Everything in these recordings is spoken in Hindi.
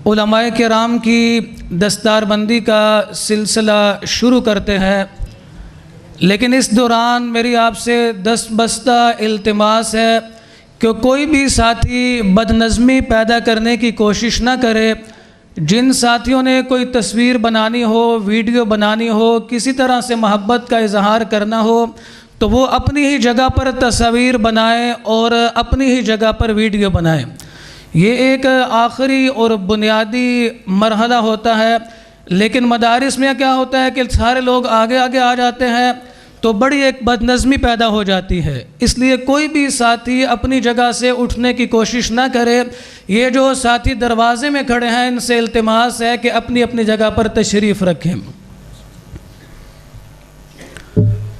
उलमाए किराम की दस्तारबंदी का सिलसिला शुरू करते हैं, लेकिन इस दौरान मेरी आपसे दस्तबस्ता इल्तिमास है कि कोई भी साथी बदनज़मी पैदा करने की कोशिश ना करे। जिन साथियों ने कोई तस्वीर बनानी हो, वीडियो बनानी हो, किसी तरह से मोहब्बत का इजहार करना हो, तो वो अपनी ही जगह पर तस्वीर बनाएं और अपनी ही जगह पर वीडियो बनाएं। ये एक आखिरी और बुनियादी मरहला होता है, लेकिन मदारिस में क्या होता है कि सारे लोग आगे आगे आ जाते हैं तो बड़ी एक बदनज़मी पैदा हो जाती है। इसलिए कोई भी साथी अपनी जगह से उठने की कोशिश ना करे। ये जो साथी दरवाज़े में खड़े हैं, इनसे इल्तिमास है कि अपनी अपनी जगह पर तशरीफ़ रखें।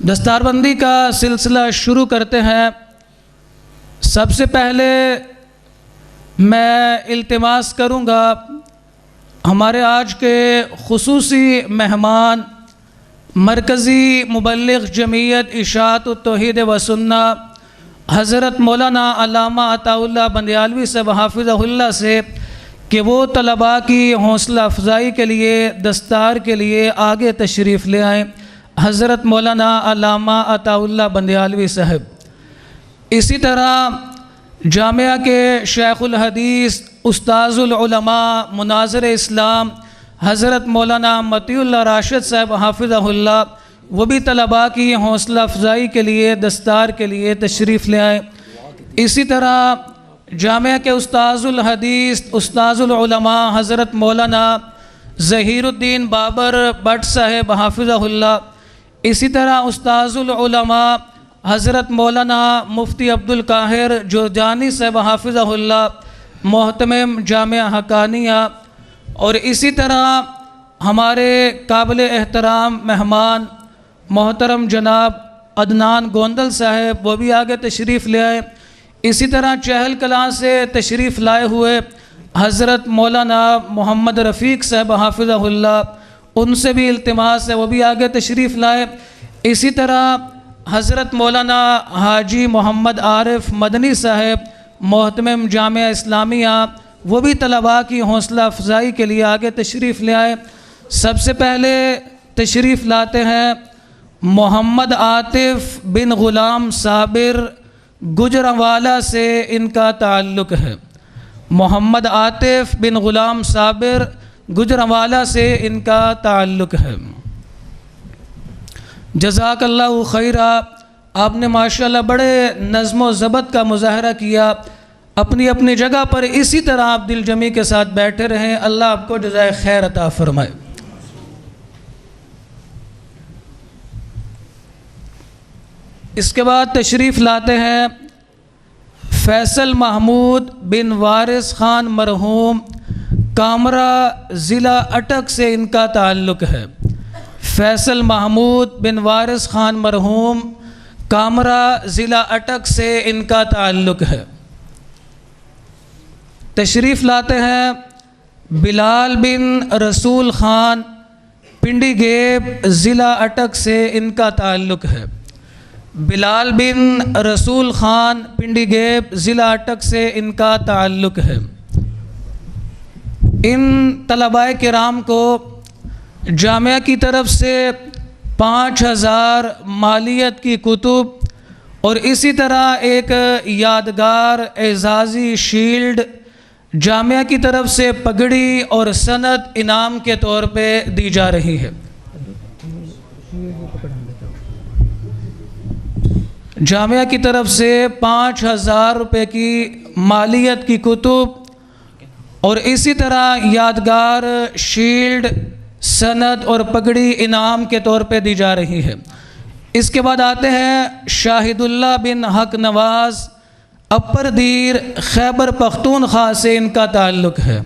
दस्तारबंदी का सिलसिला शुरू करते हैं। सबसे पहले मैं इल्तिमास करूँगा हमारे आज के खुसूसी मेहमान मरकज़ी मुबल्लिग़ जमीयत इशाअत तौहीद व सुन्ना हज़रत मौलाना अल्लामा अताउल्लाह बंदियालवी साहब हाफ़िज़हुल्लाह से कि वो तलबा की हौसला अफजाई के लिए दस्तार के लिए आगे तशरीफ़ ले आएँ। हज़रत मौलाना अल्लामा अताउल्लाह बंदियालवी साहब। इसी तरह जामिया के शेखुल हदीस उस्ताज़ुल उलमा मुनाज़िर इस्लाम हज़रत मौलाना मतीउल्लाह राशिद साहब हाफ़िज़हुल्लाह, वो भी तलबा की हौसला अफजाई के लिए दस्तार के लिए तशरीफ़ ले आए। इसी तरह जामिया के उस्ताज़ुल हदीस उस्ताज़ुल उलमा हज़रत मौलाना ज़हीरुद्दीन बाबर भट्ट साहब हाफ़िज़हुल्लाह, इसी तरह उस्ताज़ुल उलमा हज़रत मौलाना मुफ्ती अब्दुल काहिर जोजानी साहब हाफ़िज़हुल्लाह, मोहतमिम जामिया हक़ानिया, और इसी तरह हमारे काबिल एहतराम मेहमान मोहतरम जनाब अदनान गोंदल साहब, वो भी आगे तशरीफ़ ले आए। इसी तरह चहल कलां से तशरीफ़ लाए हुए हज़रत मौलाना मोहम्मद रफ़ीक साहब हाफ़िज़हुल्लाह, उनसे भी इल्तिमास है वो भी आगे तशरीफ़ लाए। इसी तरह हज़रत मौलाना हाजी मोहम्मद आरिफ मदनी साहब मोहतमिम जामिया इस्लामिया, वो भी तलबा की हौसला अफजाई के लिए आगे तशरीफ़ ले आए। सबसे पहले तशरीफ़ लाते हैं मोहम्मद आतिफ़ बिन ग़ुलाम साबिर गुजरांवाला से इनका ताल्लुक़ है। मोहम्मद आतिफ़ बिन ग़ुलाम साबिर गुजरांवाला से इनका ताल्लुक़ है। जज़ाकल्लाहु खैरा। आपने माशाअल्लाह बड़े नज़्म व ज़बत का मुज़ाहरा किया। अपनी अपनी जगह पर इसी तरह आप दिल जमी के साथ बैठे रहें। अल्लाह आपको जज़ाए खैर अता फ़रमाए। इसके बाद तशरीफ़ लाते हैं फ़ैसल महमूद बिन वारिस ख़ान मरहूम, कामरा ज़िला अटक से इनका ताल्लुक़ है। फ़ैसल महमूद बिन वारिस ख़ान मरहूम, कामरा ज़िला अटक से इनका ताल्लुक़ है। तशरीफ़ लाते हैं बिलाल बिन रसूल ख़ान, पिंडी गेब ज़िला अटक से इनका ताल्लुक़ है। बिलाल बिन रसूल ख़ान, पिंडी गेब ज़िला अटक से इनका ताल्लुक़ है। इन तलबाए किराम को जामिया की तरफ से 5000 मालियत की कुतुब और इसी तरह एक यादगार एजाज़ी शील्ड, जामिया की तरफ से पगड़ी और सनद इनाम के तौर पे दी जा रही है। जामिया की तरफ से 5000 रुपये की मालियत की कुतुब और इसी तरह यादगार शील्ड, सनद और पगड़ी इनाम के तौर पे दी जा रही है। इसके बाद आते हैं शाहिदुल्लाह बिन हक नवाज़, अपर दीर खैबर पख्तूनख्वा से इनका ताल्लुक़ है।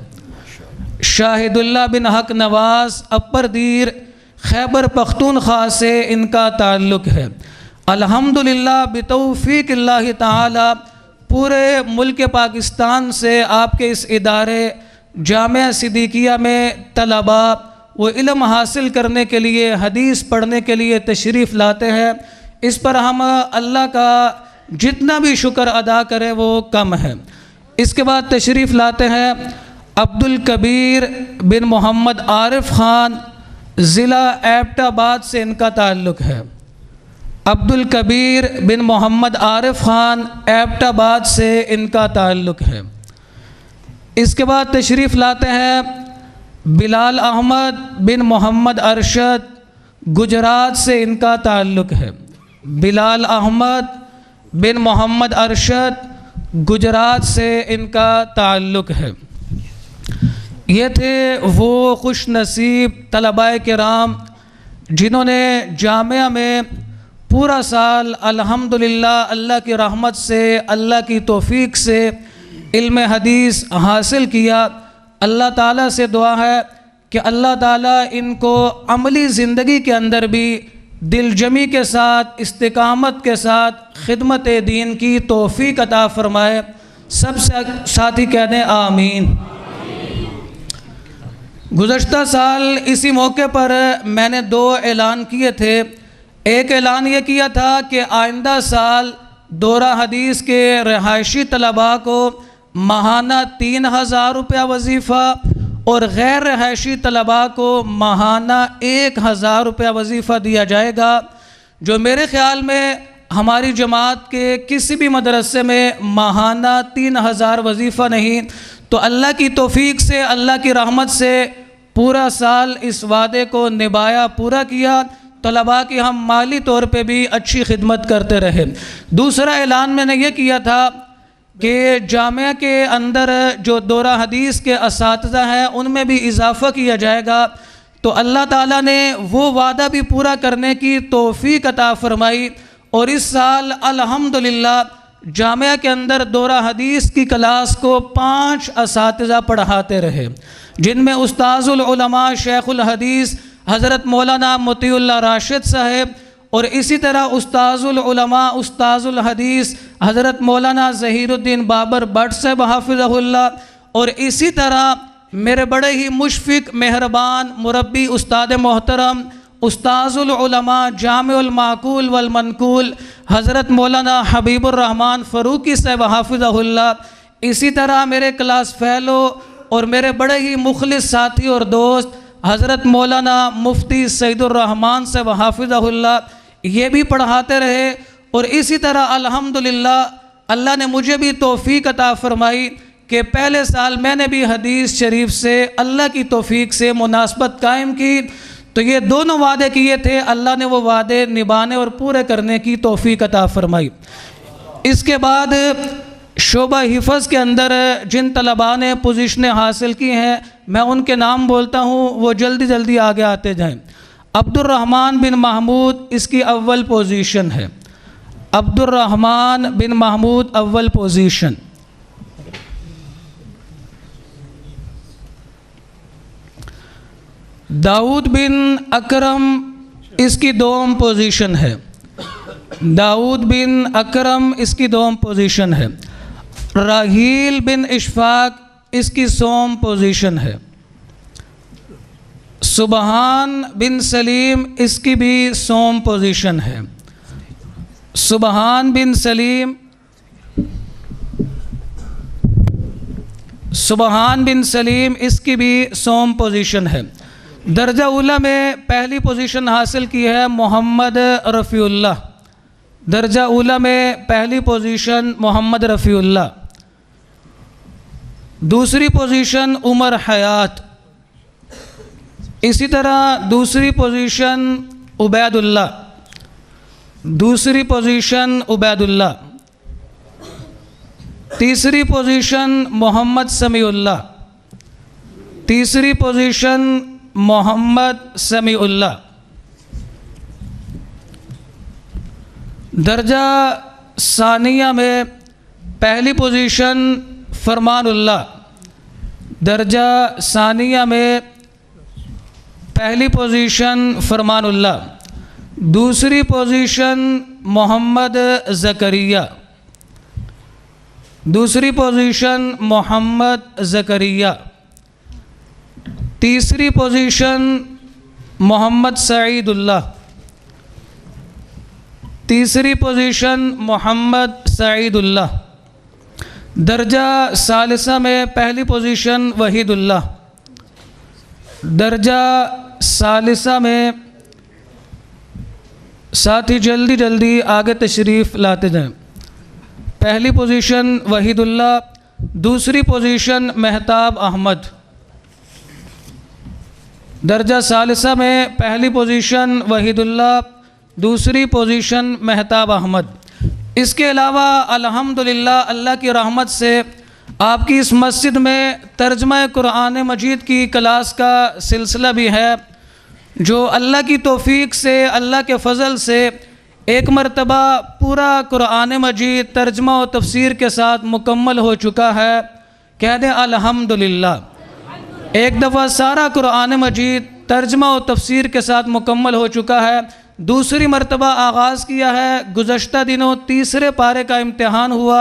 शाहिदुल्लाह बिन हक नवाज़, अपर दीर खैबर पख्तूनख्वा से इनका ताल्लुक़ है। अल्हम्दुलिल्लाह बितौफ़ीक़िल्लाहि ताला पूरे मुल्क पाकिस्तान से आपके इस इदारे जामिया सिद्दीकिया में तलबा वो इल्म हासिल करने के लिए, हदीस पढ़ने के लिए तशरीफ़ लाते हैं। इस पर हम अल्लाह का जितना भी शुक्र अदा करें वो कम है। इसके बाद तशरीफ़ लाते हैं अब्दुल कबीर बिन मोहम्मद आरिफ ख़ान, ज़िला एबटाबाद से इनका ताल्लुक़ है। अब्दुल कबीर बिन मोहम्मद आरिफ ख़ान, एबटाबाद से इनका ताल्लुक़ है। इसके बाद तशरीफ़ लाते हैं बिलाल अहमद बिन मोहम्मद अरशद, गुजरात से इनका ताल्लुक़ है। बिलाल अहमद बिन मोहम्मद अरशद, गुजरात से इनका ताल्लुक़ है। ये थे वो खुश नसीब तलबाए किराम जिन्होंने जामिया में पूरा साल अल्हम्दुलिल्लाह अल्लाह की रहमत से, अल्लाह की तौफ़ीक़ से इल्म हदीस हासिल किया। अल्लाह ताला से दुआ है कि अल्लाह ताला इनको अमली ज़िंदगी के अंदर भी दिलजमी के साथ, इस्तिकामत के साथ खिदमत दीन की तौफ़ीक़ अता फ़रमाए। सब साथी कह दें आमीन। गुज़श्ता साल इसी मौके पर मैंने 2 ऐलान किए थे। एक ऐलान ये किया था कि आइंदा साल दौरा हदीस के रहायशी तलबा को माहाना 3000 रुपया वजीफ़ा और गैर रहायशी तलबा को माहाना 1000 रुपया वजीफ़ा दिया जाएगा, जो मेरे ख़्याल में हमारी जमात के किसी भी मदरसे में माहाना 3000 वजीफ़ा नहीं। तो अल्लाह की तौफ़ीक़ से, अल्लाह की रहमत से पूरा साल इस वादे को निभाया, पूरा किया। तलबा की हम माली तौर पे भी अच्छी खिदमत करते रहे। दूसरा ऐलान मैंने ये किया था कि जामिया के अंदर जो दौरा हदीस के असातिज़ा हैं उनमें भी इजाफ़ा किया जाएगा। तो अल्लाह ताला ने वो वादा भी पूरा करने की तौफ़ीक़ अता फ़रमाई और इस साल अल्हम्दुलिल्लाह जामिया के अंदर दौरा हदीस की क्लास को 5 असातिज़ा पढ़ाते रहे, जिनमें उस्ताज़ुल उलमा शेखुल हदीस हज़रत मौलाना मोतीउल्लाह राशिद साहब और इसी तरह उस्ताज़ुल उलमा उस्ताज़ुल हदीस हज़रत मौलाना ज़हीरुद्दीन बाबर भट्ट साहब हाफ़िज़हुल्लाह और इसी तरह मेरे बड़े ही मुशफ़िक़ मेहरबान मुरब्बी उस्ताद मोहतरम उस्ताज़ुल उलमा जामिउल माक़ूल वल मनक़ूल हज़रत मौलाना हबीबुर रहमान फ़रूकी साहब हाफ़िज़हुल्लाह। इसी तरह मेरे क्लास फ़ेलो और मेरे बड़े ही मुखलिस साथी और दोस्त हज़रत मौलाना मुफ्ती सईदुर रहमान साहब हाफ़िज़हुल्लाह ये भी पढ़ाते रहे। और इसी तरह अल्हम्दुलिल्लाह अल्लाह ने मुझे भी तौफ़ीक़ अता फ़रमाई कि पहले साल मैंने भी हदीस शरीफ से अल्लाह की तौफ़ीक़ से मुनासबत कायम की। तो ये दोनों वादे किए थे, अल्लाह ने वो वादे निभाने और पूरे करने की तौफ़ीक़ अता फ़रमाई। इसके बाद शोबा हिफ़्ज़ के अंदर जिन तलबा ने पोजीशनें हासिल की हैं मैं उनके नाम बोलता हूँ, वो जल्दी जल्दी आगे आते जाएं। अब्दुर्रहमान बिन महमूद इसकी अव्वल पोजीशन है। अब्दुर्रहमान बिन महमूद अव्वल पोजीशन। दाऊद बिन अकरम इसकी 2म पोजीशन है। दाऊद बिन अकरम इसकी 2म पोजीशन है। राहील बिन इशफाक इसकी 100वीं पोजीशन है। सुबहान बिन सलीम इसकी भी 100वीं पोजीशन है। सुबहान बिन सलीम, सुबहान बिन सलीम इसकी भी 100वीं पोजीशन है। दर्जा उला में पहली पोजीशन हासिल की है मोहम्मद रफ़ीउल्लाह। दर्जा उला में पहली पोजीशन मोहम्मद रफ़ीउल्लाह। दूसरी पोजीशन उमर हयात। इसी तरह दूसरी पोजीशन उबैदुल्लाह। दूसरी पोजीशन उबैदुल्लाह। तीसरी पोजीशन मोहम्मद समीउल्लाह। तीसरी पोजीशन मोहम्मद समीउल्लाह। दर्जा सानिया में पहली पोजीशन फरमानुल्लाह। दर्जा सानिया में पहली पोजीशन फरमानुल्लाह। दूसरी पोजीशन मोहम्मद ज़करिया। दूसरी पोजीशन मोहम्मद ज़करिया। तीसरी पोजीशन मोहम्मद सईदुल्लाह। तीसरी पोजीशन मोहम्मद सईदुल्लाह। दर्जा सालिसा में पहली पोजीशन वहीदुल्लाह, दर्जा सालिसा में साथी जल्दी जल्दी आगे तशरीफ़ लाते जाएं। पहली पोजीशन वहीदुल्लाह, दूसरी पोजीशन महताब अहमद। दर्जा सालिसा में पहली पोजीशन वहीदुल्लाह, दूसरी पोजीशन महताब अहमद। इसके अलावा अल्हम्दुलिल्लाह अल्लाह की रहमत से आपकी इस मस्जिद में तर्जुमा कुरान मजीद की क्लास का सिलसिला भी है, जो अल्लाह की तौफीक से, अल्लाह के फ़ज़ल से एक मरतबा पूरा कुरान मजीद तर्जुमा और तफसीर के साथ मुकम्मल हो चुका है। कह दें अल्हम्दुलिल्लाह। एक दफ़ा सारा कुरान मजीद तर्जुमा और तफसीर के साथ मुकम्मल हो चुका है। दूसरी मरतबा आगाज़ किया है। गुज़श्ता दिनों तीसरे पारे का इम्तिहान हुआ,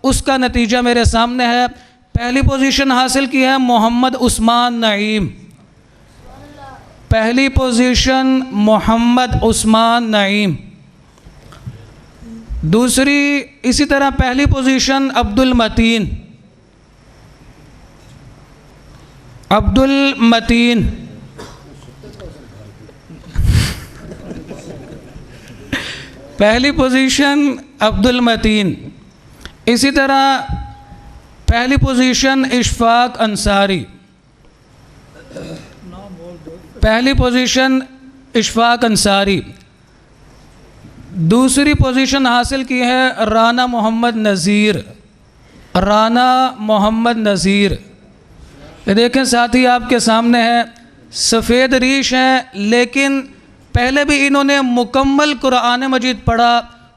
उसका नतीजा मेरे सामने है। पहली पोजीशन हासिल की है मोहम्मद उस्मान नईम, पहली पोजीशन मोहम्मद उस्मान नईम। दूसरी इसी तरह पहली पोजीशन अब्दुल मतीन, अब्दुल मतीन। पहली पोजीशन अब्दुल मतीन। इसी तरह पहली पोजीशन इशफाक अंसारी, पहली पोजीशन इशफाक अंसारी। दूसरी पोजीशन हासिल की है राना मोहम्मद नज़ीर, राना मोहम्मद नज़ीर। ये देखें साथी आपके सामने है, सफ़ेद रीश हैं, लेकिन पहले भी इन्होंने मुकम्मल कुरान मजीद पढ़ा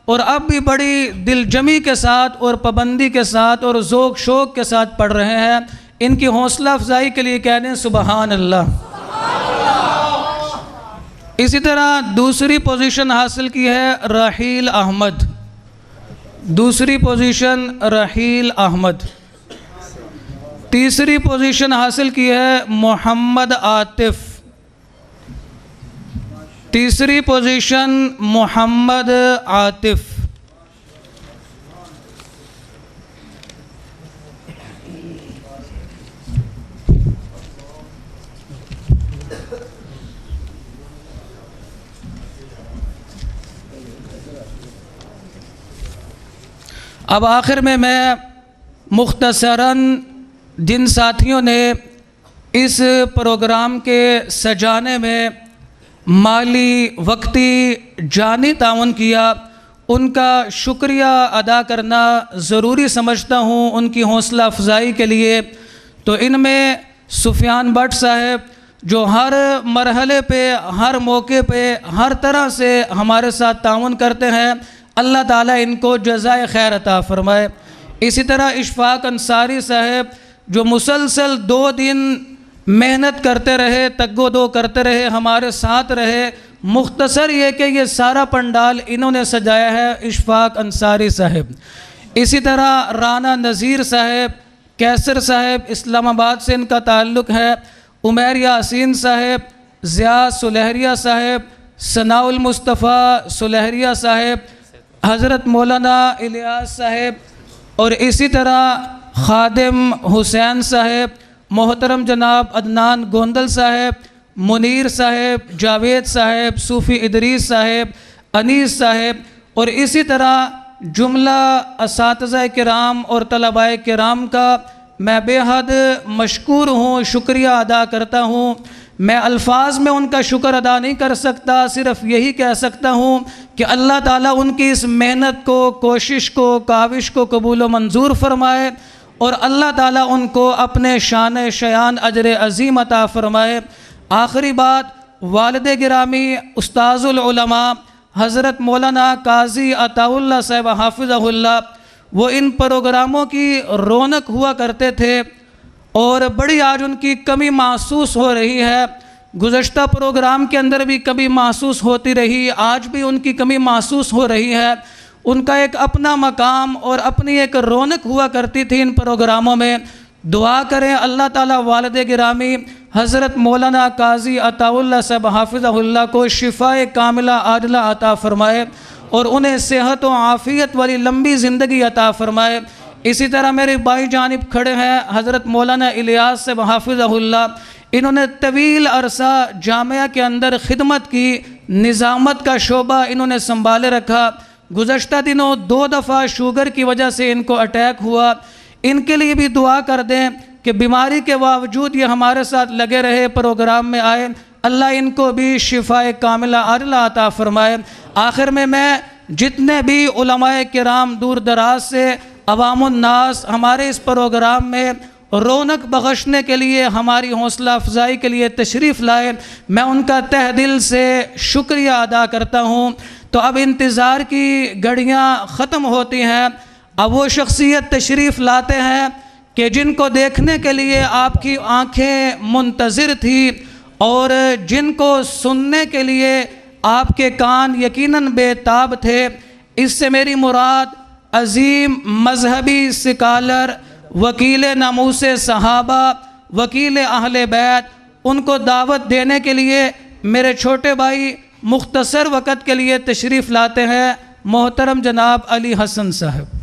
और अब भी बड़ी दिलजमी के साथ और पाबंदी के साथ और ज़ोक शौक़ के साथ पढ़ रहे हैं। इनकी हौसला अफजाई के लिए कह दें सुबहान अल्लाह। इसी तरह दूसरी पोजीशन हासिल की है राहील अहमद, दूसरी पोजीशन राहील अहमद। तीसरी पोजीशन हासिल की है मोहम्मद आतिफ़, तीसरी पोजीशन मोहम्मद आतिफ़। अब आखिर में मैं मुख्तसरन जिन साथियों ने इस प्रोग्राम के सजाने में माली, वक्ती, जानी ताउन किया, उनका शुक्रिया अदा करना ज़रूरी समझता हूँ उनकी हौसला अफजाई के लिए। तो इनमें सुफियान भट्ट साहब जो हर मरहले पे, हर मौके पे, हर तरह से हमारे साथ ताउन करते हैं, अल्लाह ताला इनको जज़ाए खैर अता फ़रमाए। इसी तरह इशफाक अंसारी साहब जो मुसलसल 2 दिन मेहनत करते रहे, तग्गो-दो करते रहे, हमारे साथ रहे। मुख्तसर ये कि ये सारा पंडाल इन्होंने सजाया है, इशफाक अंसारी साहब। इसी तरह राना नज़ीर साहब, कैसर साहब, इस्लामाबाद से इनका ताल्लुक़ है। उमैर यासीन साहब, ज़िया सुलहरिया साहब, सनाउल मुस्तफ़ा सुलहरिया साहब, हज़रत मौलाना इलियास साहब, और इसी तरह खादिम हुसैन साहब, मोहतरम जनाब अदनान गोंदल साहब, मुनीर साहब, जावेद साहब, सूफ़ी इदरीस साहब, अनीस साहब, और इसी तरह जुमला असातिज़ा किराम और तलबाए किराम का मैं बेहद मशकूर हूँ, शुक्रिया अदा करता हूँ। मैं अल्फाज में उनका शुक्र अदा नहीं कर सकता, सिर्फ़ यही कह सकता हूँ कि अल्लाह ताला उनकी इस मेहनत को, कोशिश को, काविश को कबूल व मंजूर फरमाए और अल्लाह ताला उनको अपने शान शयान अजर अज़ीम अता फ़रमाए। आखिरी बात, वालिद गिरामी उस्ताज़ुल उलमा हज़रत मौलाना काजी अताउल्लाह साहब हाफ़िज़हुल्लाह, वो इन प्रोग्रामों की रौनक हुआ करते थे और बड़ी आज उनकी कमी महसूस हो रही है। गुज़श्ता प्रोग्राम के अंदर भी कमी महसूस होती रही, आज भी उनकी कमी महसूस हो रही है। उनका एक अपना मकाम और अपनी एक रौनक हुआ करती थी इन प्रोग्रामों में। दुआ करें अल्लाह ताला वालिद गिरामी हज़रत मौलाना काजी अताउल्लाह साहब हाफ़िज़हुल्लाह को शिफ़ाए कामिला आजिला अता फ़रमाए और उन्हें सेहत व आफ़ियत वाली लंबी ज़िंदगी अता फ़रमाए। इसी तरह मेरे बाई जानिब खड़े हैं हज़रत मौलाना इलियास से हाफिज़हुल्लाह। इन्होंने तवील अरसा जामिया के अंदर ख़िदमत की, निज़ामत का शोबा इन्होंने संभाले रखा। गुज़श्ता दिनों 2 दफ़ा शुगर की वजह से इनको अटैक हुआ। इनके लिए भी दुआ कर दें कि बीमारी के बावजूद ये हमारे साथ लगे रहे, प्रोग्राम में आए। अल्लाह इनको भी शिफाए कामिला आजिला अता फ़रमाए। आखिर में मैं जितने भी उलमाए किराम दूर दराज से अवामुन्नास हमारे इस प्रोग्राम में रौनक बख्शने के लिए, हमारी हौसला अफजाई के लिए तशरीफ़ लाए, मैं उनका तहे दिल से शुक्रिया अदा करता हूँ। तो अब इंतज़ार की घड़ियाँ ख़त्म होती हैं। अब वो शख्सियत तशरीफ़ लाते हैं कि जिनको देखने के लिए आपकी आँखें मुंतज़िर थी और जिनको सुनने के लिए आपके कान यकीनन बेताब थे। इससे मेरी मुराद अज़ीम मजहबी स्कॉलर, वकील नामूस सहाबा, वकील अहले बैत, उनको दावत देने के लिए मेरे छोटे भाई मुख्तसर वक़्त के लिए तशरीफ़ लाते हैं, मोहतरम जनाब अली हसन साहब।